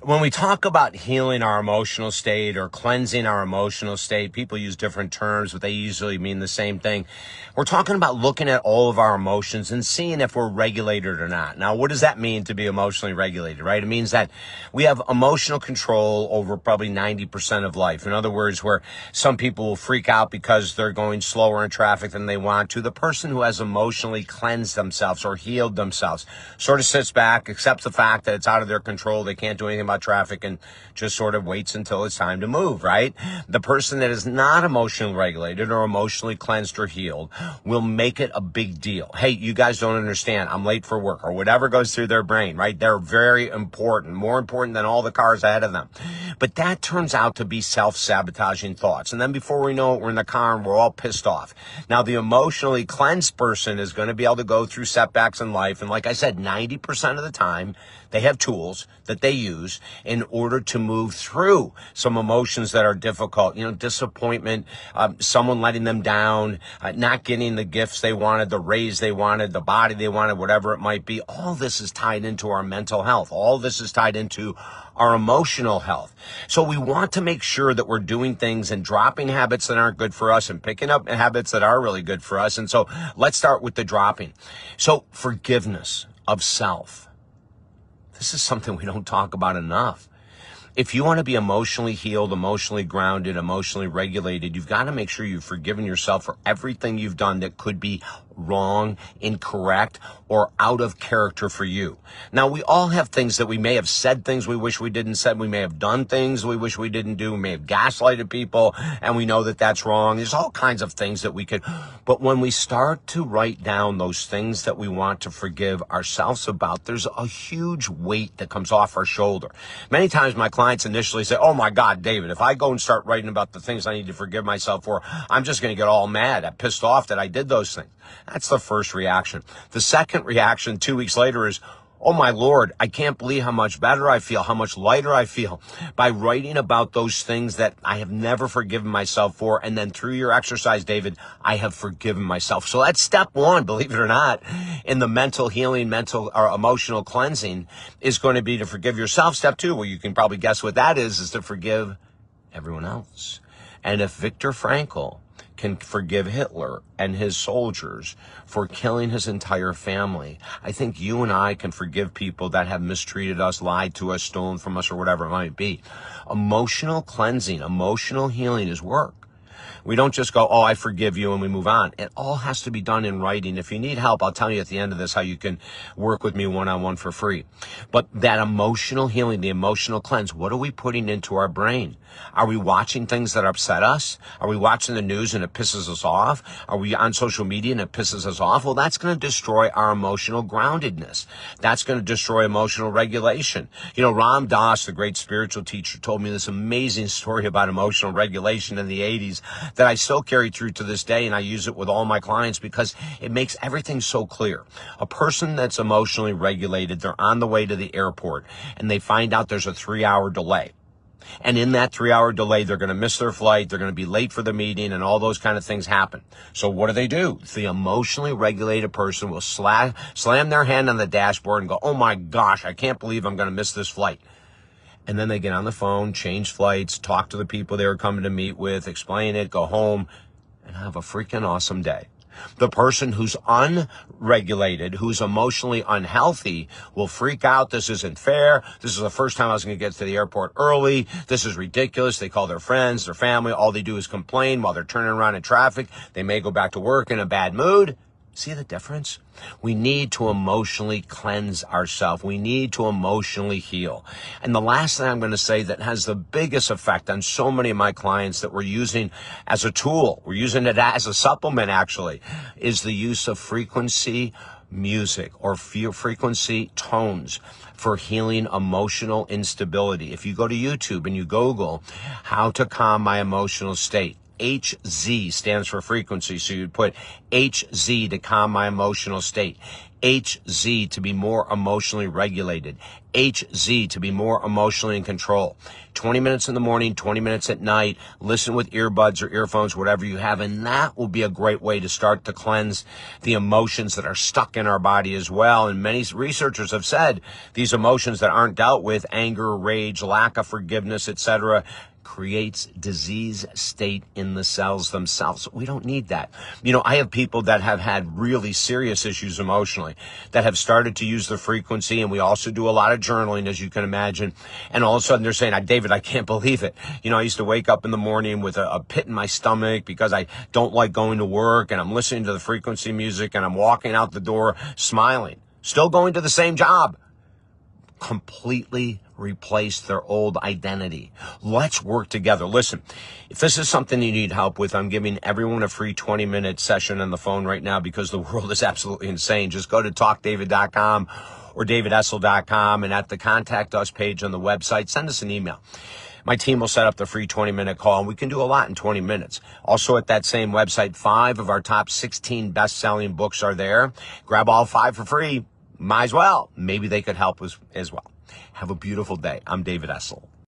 When we talk about healing our emotional state or cleansing our emotional state, people use different terms, but they usually mean the same thing. We're talking about looking at all of our emotions and seeing if we're regulated or not. Now, what does that mean to be emotionally regulated, right? It means that we have emotional control over probably 90% of life. In other words, where some people will freak out because they're going slower in traffic than they want to, the person who has emotionally cleansed themselves or healed themselves sort of sits back, accepts the fact that it's out of their control. They can't do anything about traffic and just sort of waits until it's time to move, right? The person that is not emotionally regulated or emotionally cleansed or healed will make it a big deal. Hey, you guys don't understand. I'm late for work, or whatever goes through their brain, right? They're very important, more important than all the cars ahead of them. But that turns out to be self-sabotaging thoughts. And then before we know it, we're in the car and we're all pissed off. Now, the emotionally cleansed person is going to be able to go through setbacks in life. And like I said, 90% of the time, they have tools that they use in order to move through some emotions that are difficult. You know, disappointment, someone letting them down, not getting the gifts they wanted, the raise they wanted, the body they wanted, whatever it might be. All this is tied into our mental health. All this is tied into our emotional health. So we want to make sure that we're doing things and dropping habits that aren't good for us and picking up habits that are really good for us. And so let's start with the dropping. So forgiveness of self. This is something we don't talk about enough. If you want to be emotionally healed, emotionally grounded, emotionally regulated, you've got to make sure you've forgiven yourself for everything you've done that could be wrong, incorrect, or out of character for you. Now, we all have things that we may have said, things we wish we didn't said. We may have done things we wish we didn't do. We may have gaslighted people, and we know that that's wrong. There's all kinds of things that we could. But when we start to write down those things that we want to forgive ourselves about, there's a huge weight that comes off our shoulder. Many times my clients initially say, oh my God, David, if I go and start writing about the things I need to forgive myself for, I'm just going to get all mad. I'm pissed off that I did those things. That's the first reaction. The second reaction 2 weeks later is, oh my Lord, I can't believe how much better I feel, how much lighter I feel by writing about those things that I have never forgiven myself for. And then through your exercise, David, I have forgiven myself. So that's step one, believe it or not, in the mental healing, mental or emotional cleansing is going to be to forgive yourself. Step two, well, you can probably guess what that is to forgive everyone else. And if Viktor Frankl can forgive Hitler and his soldiers for killing his entire family, I think you and I can forgive people that have mistreated us, lied to us, stolen from us, or whatever it might be. Emotional cleansing, emotional healing is work. We don't just go, oh, I forgive you, and we move on. It all has to be done in writing. If you need help, I'll tell you at the end of this how you can work with me one-on-one for free. But that emotional healing, the emotional cleanse, what are we putting into our brain? Are we watching things that upset us? Are we watching the news and it pisses us off? Are we on social media and it pisses us off? Well, that's going to destroy our emotional groundedness. That's going to destroy emotional regulation. You know, Ram Dass, the great spiritual teacher, told me this amazing story about emotional regulation in the 80s that I still carry through to this day, and I use it with all my clients because it makes everything so clear. A person that's emotionally regulated, they're on the way to the airport, and they find out there's a 3-hour delay. And in that 3-hour delay, they're going to miss their flight, they're going to be late for the meeting, and all those kind of things happen. So what do? The emotionally regulated person will slam their hand on the dashboard and go, oh my gosh, I can't believe I'm going to miss this flight. And then they get on the phone, change flights, talk to the people they were coming to meet with, explain it, go home, and have a freaking awesome day. The person who's unregulated, who's emotionally unhealthy, will freak out. This isn't fair. This is the first time I was going to get to the airport early. This is ridiculous. They call their friends, their family. All they do is complain while they're turning around in traffic. They may go back to work in a bad mood. See the difference? We need to emotionally cleanse ourselves. We need to emotionally heal. And the last thing I'm going to say that has the biggest effect on so many of my clients that we're using as a tool, we're using it as a supplement actually, is the use of frequency music or frequency tones for healing emotional instability. If you go to YouTube and you Google how to calm my emotional state, HZ stands for frequency. So you'd put HZ to calm my emotional state. HZ to be more emotionally regulated. HZ to be more emotionally in control. 20 minutes in the morning, 20 minutes at night. Listen with earbuds or earphones, whatever you have. And that will be a great way to start to cleanse the emotions that are stuck in our body as well. And many researchers have said these emotions that aren't dealt with, anger, rage, lack of forgiveness, etc., creates disease state in the cells themselves. We don't need that. You know, I have people that have had really serious issues emotionally that have started to use the frequency, and we also do a lot of journaling, as you can imagine. And all of a sudden they're saying, David, I can't believe it. You know, I used to wake up in the morning with a pit in my stomach because I don't like going to work, and I'm listening to the frequency music, and I'm walking out the door smiling, still going to the same job. Completely replace their old identity. Let's work together. Listen, if this is something you need help with, I'm giving everyone a free 20-minute session on the phone right now because the world is absolutely insane. Just go to talkdavid.com or davidessel.com, and at the contact us page on the website, send us an email. My team will set up the free 20-minute call, and we can do a lot in 20 minutes. Also, at that same website, 5 of our top 16 best-selling books are there. Grab all 5 for free. Might as well. Maybe they could help us as well. Have a beautiful day. I'm David Essel.